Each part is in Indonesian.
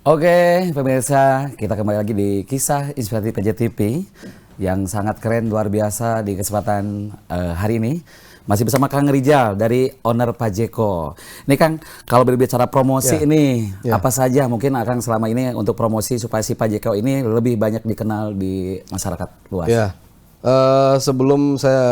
Oke, pemirsa, kita kembali lagi di kisah inspiratif PJTV yang sangat keren, luar biasa di kesempatan hari ini. Masih bersama Kang Rijal dari owner Pajeko. Ini Kang, kalau berbicara promosi ini, apa saja mungkin Kang selama ini untuk promosi supaya si Pajeko ini lebih banyak dikenal di masyarakat luas? Ya, sebelum saya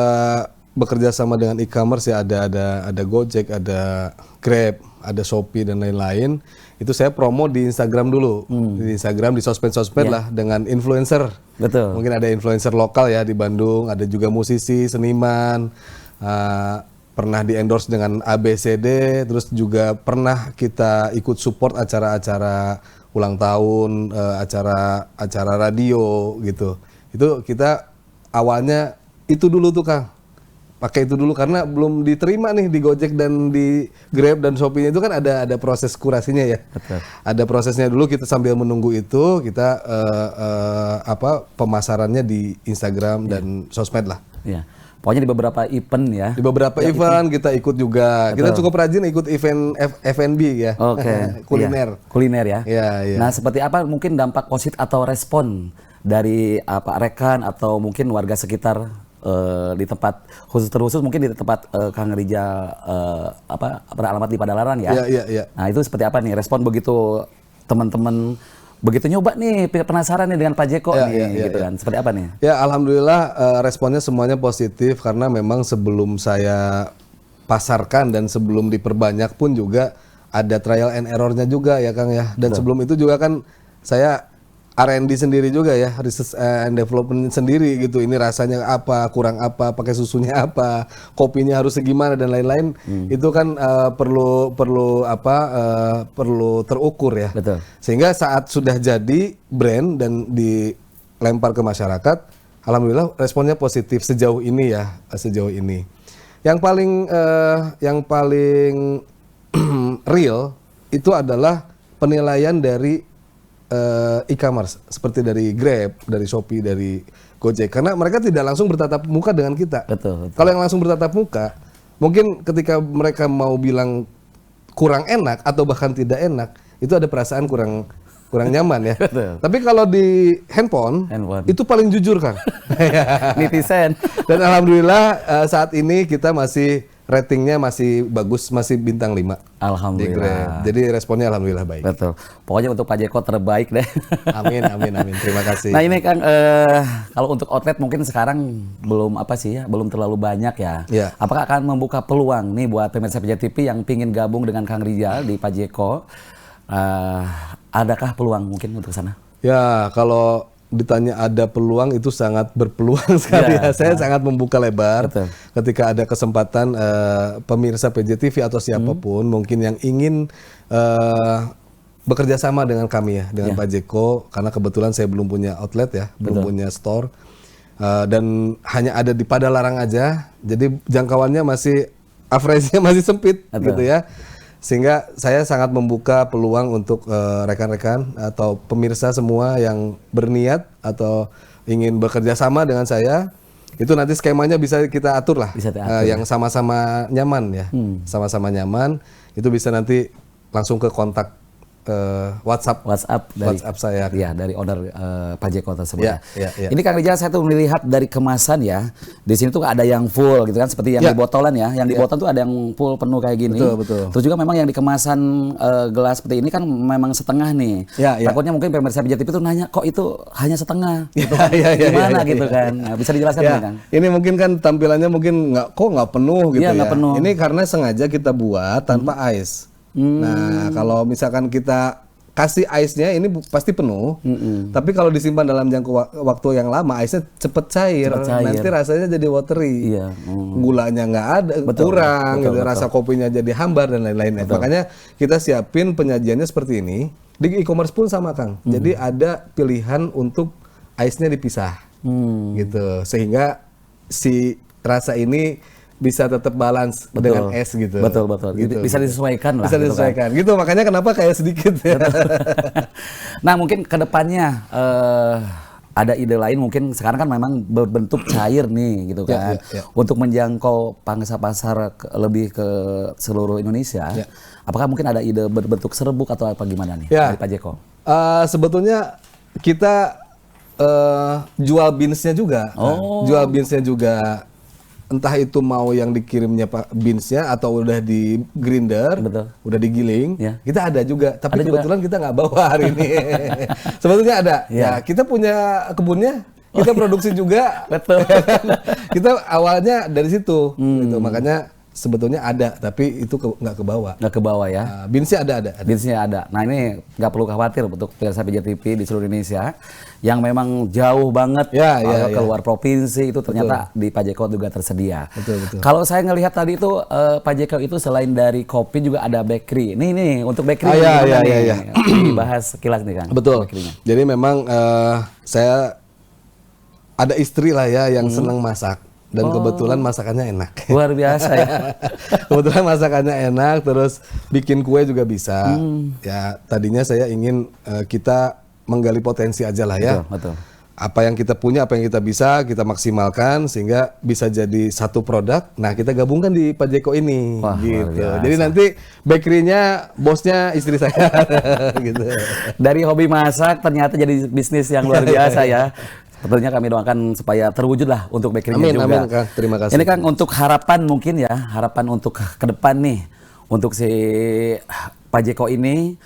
bekerja sama dengan e-commerce ya ada Gojek, ada Grab, ada Shopee dan lain-lain. Itu saya promo di Instagram dulu, di Instagram, di sosmed lah dengan influencer. Betul. Mungkin ada influencer lokal ya di Bandung, ada juga musisi, seniman, pernah di endorse dengan ABCD, terus juga pernah kita ikut support acara-acara ulang tahun, acara radio gitu. Itu kita awalnya itu dulu tuh Kang. Pakai itu dulu karena belum diterima nih di Gojek dan di Grab dan Shopee itu kan ada proses kurasinya ya. Betul. Ada prosesnya dulu, kita sambil menunggu itu kita pemasarannya di Instagram dan sosmed lah. Ya. Pokoknya di beberapa event ya. Di beberapa event kita ikut juga. Betul. Kita cukup rajin ikut event F&B ya. Oke. Kuliner. Iya. Kuliner ya. Iya. Nah, seperti apa mungkin dampak positif atau respon dari rekan atau mungkin warga sekitar di tempat khusus mungkin di tempat Kang Rijal beralamat di Padalarang ya. Iya. Nah, itu seperti apa nih respon begitu teman-teman begitu nyoba nih, penasaran nih dengan Pajeko gitu kan. Seperti apa nih? Ya, alhamdulillah responnya semuanya positif karena memang sebelum saya pasarkan dan sebelum diperbanyak pun juga ada trial and error-nya juga ya Kang ya. Dan sebelum itu juga kan saya R&D sendiri juga ya, research and development sendiri gitu. Ini rasanya apa, kurang apa, pakai susunya apa, kopinya harus segimana dan lain-lain. Itu kan perlu terukur ya. Betul. Sehingga saat sudah jadi brand dan dilempar ke masyarakat, alhamdulillah responnya positif sejauh ini ya, sejauh ini. Yang paling real itu adalah penilaian dari e-commerce seperti dari Grab, dari Shopee, dari Gojek, karena mereka tidak langsung bertatap muka dengan kita. Betul. Kalau yang langsung bertatap muka, mungkin ketika mereka mau bilang kurang enak atau bahkan tidak enak, itu ada perasaan kurang nyaman ya. Betul. Tapi kalau di handphone itu paling jujur Kang. Netizen. Dan alhamdulillah saat ini kita masih ratingnya masih bagus, masih bintang 5. Alhamdulillah. Jadi responnya alhamdulillah baik. Betul. Pokoknya untuk Pajeko terbaik deh. Amin. Terima kasih. Nah ini Kang, kalau untuk outlet mungkin sekarang belum belum terlalu banyak ya. Ya. Apakah akan membuka peluang nih buat pemirsa PJTV yang pingin gabung dengan Kang Rijal di Pajeko? Adakah peluang mungkin untuk sana? Ya, kalau ditanya ada peluang itu sangat berpeluang sekali ya. Saya sangat membuka lebar. Betul. Ketika ada kesempatan pemirsa PJTV atau siapapun mungkin yang ingin bekerja sama dengan kami ya, dengan Pajeko, karena kebetulan saya belum punya outlet ya, belum punya store dan hanya ada di Padalarang aja. Jadi jangkauannya masih average-nya masih sempit gitu ya. Sehingga saya sangat membuka peluang untuk rekan-rekan atau pemirsa semua yang berniat atau ingin bekerja sama dengan saya. Itu nanti skemanya bisa kita atur lah, yang sama-sama nyaman ya, sama-sama nyaman. Itu bisa nanti langsung ke kontak WhatsApp saya. Ya, dari owner Pajeko tersebut. Ya. Ini Kang Rijal, saya tuh melihat dari kemasan ya. Di sini tuh ada yang full gitu kan, seperti yang di botolan ya. Yang di botolan tuh ada yang full penuh kayak gini. Betul. Terus juga memang yang di kemasan gelas seperti ini kan memang setengah nih. Takutnya mungkin pemirsa PJTV tuh nanya, kok itu hanya setengah? Gitu kan? Gimana gitu kan? Nah, bisa dijelaskan Kang? Ini mungkin kan tampilannya mungkin nggak penuh gitu ya. Nggak penuh. Ini karena sengaja kita buat tanpa ice. Nah, kalau misalkan kita kasih ice-nya ini pasti penuh. Tapi kalau disimpan dalam jangka waktu yang lama, ice-nya cepet cair. Nanti rasanya jadi watery. Gulanya nggak ada, kurang gitu. Rasa kopinya jadi hambar dan lain-lain. Makanya kita siapin penyajiannya seperti ini. Di e-commerce pun sama Kang. Jadi ada pilihan untuk ice-nya dipisah. Gitu. Sehingga si rasa ini bisa tetap balance dengan es gitu. Betul. Gitu. Bisa disesuaikan lah. Bisa disesuaikan. Gitu, makanya kenapa kayak sedikit ya. Nah, mungkin ke depannya ada ide lain mungkin sekarang kan memang berbentuk cair nih gitu kan. Untuk menjangkau pangsa pasar lebih ke seluruh Indonesia. Apakah mungkin ada ide berbentuk serbuk atau apa gimana nih dari Pajeko? Sebetulnya kita jual beansnya juga. Nah, jual beansnya juga. Entah itu mau yang dikirimnya Pak beansnya atau udah di grinder, Betul. udah digiling, Ya. kita ada juga. Tapi Ada kebetulan kita nggak bawa hari ini. Sebetulnya ada. Ya. Ya, kita punya kebunnya, kita produksi juga. Betul. Kita awalnya dari situ, gitu. Makanya sebetulnya ada, tapi itu nggak ke bawah. Nggak ke bawah ya. Nah, beansnya ada. Beansnya ada. Nah ini nggak perlu khawatir untuk pemirsa PJTV di seluruh Indonesia yang memang jauh banget keluar provinsi itu ternyata di Pak Jeko juga tersedia. Betul. Kalau saya ngelihat tadi itu Pak Jeko itu selain dari kopi juga ada bakery. Nih untuk bakery gimana nih? Dibahas kilas nih Kang. Betul. Bakery-nya. Jadi memang saya ada istri lah ya yang senang masak. Dan kebetulan masakannya enak. Luar biasa ya. Kebetulan masakannya enak, terus bikin kue juga bisa. Ya tadinya saya ingin kita menggali potensi aja lah ya. Betul. Apa yang kita punya, apa yang kita bisa, kita maksimalkan sehingga bisa jadi satu produk. Nah kita gabungkan di Pak Jeko ini. Wah, gitu. luar biasa. Jadi nanti bakery-nya bosnya istri saya. Gitu. Dari hobi masak ternyata jadi bisnis yang luar biasa ya. Tentunya kami doakan supaya terwujud lah untuk bakery-nya juga. Amin, Kang. Terima kasih. Ini Kang untuk harapan mungkin ya, harapan untuk ke depan nih. Untuk si Pak Jeko ini,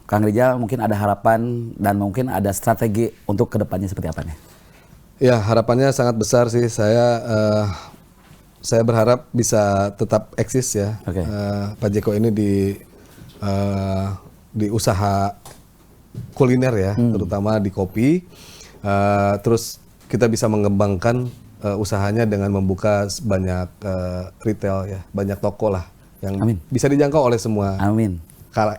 Kang Rijal mungkin ada harapan dan mungkin ada strategi untuk ke depannya seperti apa nih? Ya harapannya sangat besar sih. Saya berharap bisa tetap eksis ya. Oke. Pak Jeko ini di usaha kuliner ya, terutama di kopi. Terus kita bisa mengembangkan usahanya dengan membuka banyak retail ya, banyak toko lah yang bisa dijangkau oleh semua Amin.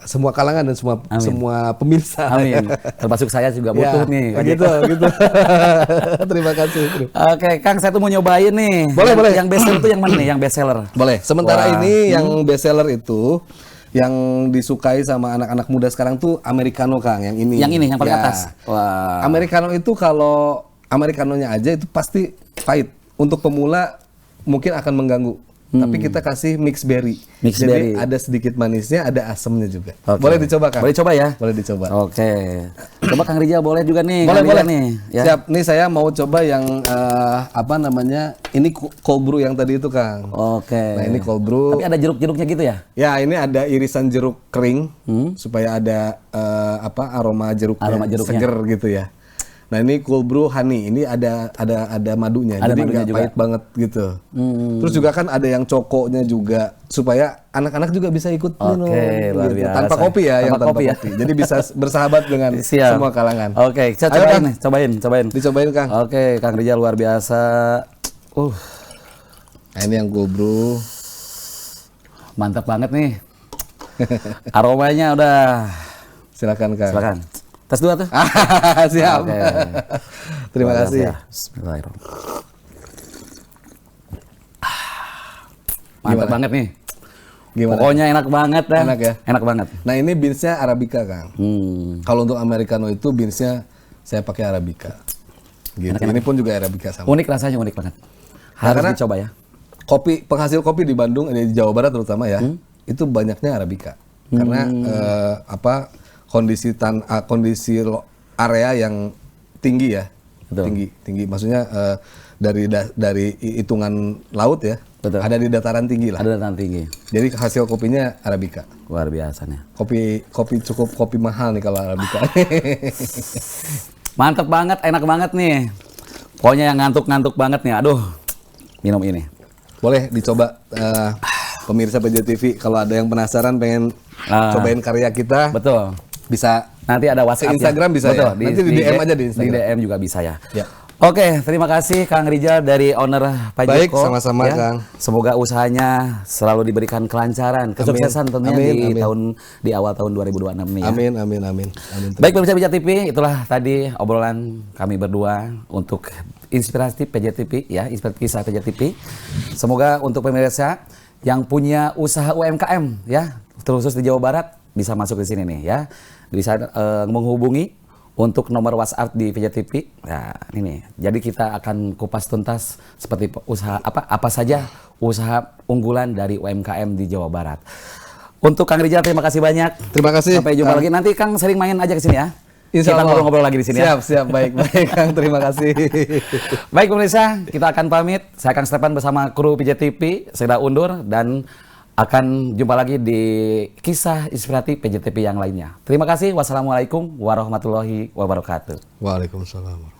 semua kalangan dan semua pemirsa. Amin. Termasuk saya juga butuh nih. Pak Gitu. Jeko. Terima kasih. Oke, Kang, saya tuh mau nyobain nih. Boleh. Yang best seller itu yang mana nih? Yang best seller? Boleh. Sementara Wah. ini yang best seller itu yang disukai sama anak-anak muda sekarang tuh americano, Kang, yang ini. Yang ini, yang paling Ya. atas. Wah. Americano itu kalau americanonya aja itu pasti pahit. Untuk pemula mungkin akan mengganggu. Tapi kita kasih mix berry. Mix Jadi berry. ada sedikit manisnya, ada asemnya juga. Oke. Boleh dicoba, Kang? Boleh coba ya? Boleh dicoba. Oke. Coba Kang Rijal boleh juga nih. Boleh, Kang boleh. Rijal nih. Ya. Siap. Nih saya mau coba yang apa namanya? Ini cold brew yang tadi itu, Kang. Oke. Nah, ini cold brew. Tapi ada jeruk-jeruknya gitu ya? Ya, ini ada irisan jeruk kering supaya ada aroma jeruknya, seger gitu ya. Nah, ini cold brew honey. Ini ada madunya. Ada jadi madunya nggak juga. pahit banget gitu. Terus juga kan ada yang cokonya juga supaya anak-anak juga bisa ikut minum. Luar gitu. biasa. Tanpa kopi ya, yang tanpa kopi ya. kopi. Jadi bisa bersahabat dengan Siap. semua kalangan. Oke, saya Ayo, cobain Kang. nih. Cobain. Dicobain, Kang. Oke, Kang Rijal luar biasa. Nah, ini yang cold brew. Mantap banget nih. Aromanya udah. Silakan, Kang. Silakan. Tes dua tuh. Siap. Oke. Terima Luar kasih. biasa ya. Bismillahirrahmanirrahim. Mantap banget nih. Gimana? Pokoknya enak banget dah. Enak ya? Enak banget. Nah, ini beansnya Arabica, Kang. Kalau untuk americano itu beansnya saya pakai Arabica. Gitu. Ini pun juga Arabica sama. Unik rasanya, unik banget. Harus karena- dicoba ya. Penghasil kopi di Bandung, di Jawa Barat terutama ya, itu banyaknya Arabica. Karena kondisi area yang tinggi ya. Betul. Tinggi. Maksudnya dari hitungan laut ya. Betul. Ada di dataran tinggi lah. Ada dataran tinggi. Jadi hasil kopinya Arabica. Luar biasa nih. Kopi mahal nih kalau Arabica. Mantap banget, enak banget nih. Pokoknya yang ngantuk-ngantuk banget nih. Aduh, minum ini. Boleh dicoba pemirsa PJTV kalau ada yang penasaran pengen cobain karya kita. Betul. Bisa Nanti ada WhatsApp Ke Instagram ya. bisa Betul, ya? Nanti di DM aja di Instagram. Di DM juga bisa ya. Ya. Oke, terima kasih Kang Rijal dari owner Pak Baik, Jeko. sama-sama, Kang. Semoga usahanya selalu diberikan kelancaran, kesuksesan tentunya Amin. di awal tahun 2026 nih ya. Amin. Baik pemirsa PJTV, itulah tadi obrolan kami berdua untuk inspirasi PJTV ya, inspirasi kisah PJTV. Semoga untuk pemirsa yang punya usaha UMKM ya, terkhusus di Jawa Barat bisa masuk di sini nih ya. Bisa menghubungi untuk nomor WhatsApp di PJTV. Nah, ini. Jadi kita akan kupas tuntas seperti usaha apa saja usaha unggulan dari UMKM di Jawa Barat. Untuk Kang Rijal terima kasih banyak. Terima kasih. Sampai jumpa Kang. lagi. Nanti Kang sering main aja ke sini ya. Insya Kita Allah. ngobrol-ngobrol lagi di sini ya. Siap, baik, Kang. Terima kasih. Baik pemirsa, kita akan pamit. Saya Kang Stefan bersama kru PJ TV segera undur dan akan jumpa lagi di kisah inspiratif PJ TV yang lainnya. Terima kasih. Wassalamualaikum warahmatullahi wabarakatuh. Waalaikumsalam.